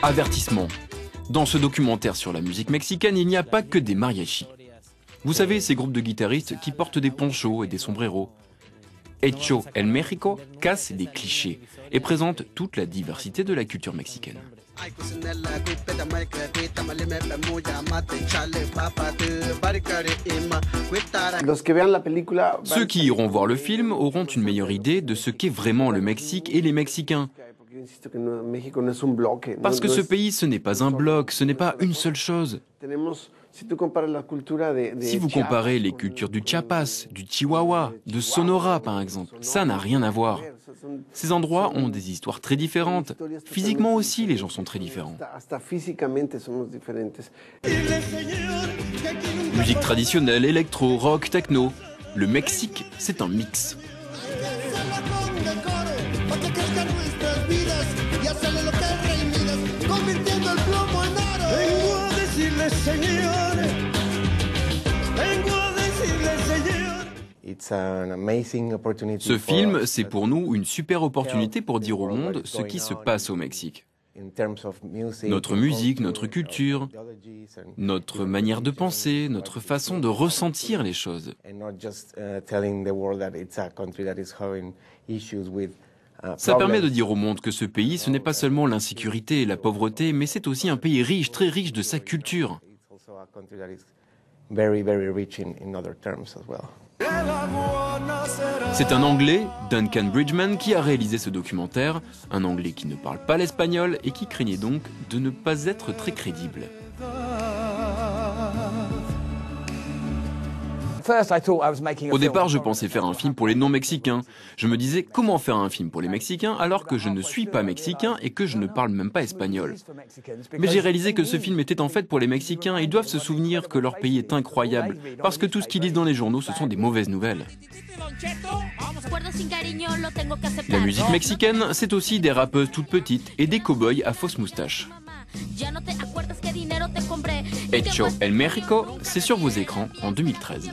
Avertissement. Dans ce documentaire sur la musique mexicaine, il n'y a pas que des mariachis. Vous savez, ces groupes de guitaristes qui portent des ponchos et des sombreros. Hecho en México casse des clichés et présente toute la diversité de la culture mexicaine. Ceux qui iront voir le film auront une meilleure idée de ce qu'est vraiment le Mexique et les Mexicains. Parce que ce pays, ce n'est pas un bloc, ce n'est pas une seule chose. Si vous comparez les cultures du Chiapas, du Chihuahua, de Sonora par exemple, ça n'a rien à voir. Ces endroits ont des histoires très différentes. Physiquement aussi, les gens sont très différents. Musique traditionnelle, électro, rock, techno. Le Mexique, c'est un mix. Ce film, c'est pour nous une super opportunité pour dire au monde ce qui se passe au Mexique. Notre musique, notre culture, notre manière de penser, notre façon de ressentir les choses. Ça permet de dire au monde que ce pays, ce n'est pas seulement l'insécurité et la pauvreté, mais c'est aussi un pays riche, très riche de sa culture. C'est un Anglais, Duncan Bridgeman, qui a réalisé ce documentaire, un Anglais qui ne parle pas l'espagnol et qui craignait donc de ne pas être très crédible. Au départ, je pensais faire un film pour les non-mexicains. Je me disais, comment faire un film pour les Mexicains alors que je ne suis pas mexicain et que je ne parle même pas espagnol. Mais j'ai réalisé que ce film était en fait pour les Mexicains. Ils doivent se souvenir que leur pays est incroyable, parce que tout ce qu'ils lisent dans les journaux, ce sont des mauvaises nouvelles. La musique mexicaine, c'est aussi des rappeuses toutes petites et des cow-boys à fausses moustaches. Hecho en México, c'est sur vos écrans en 2013.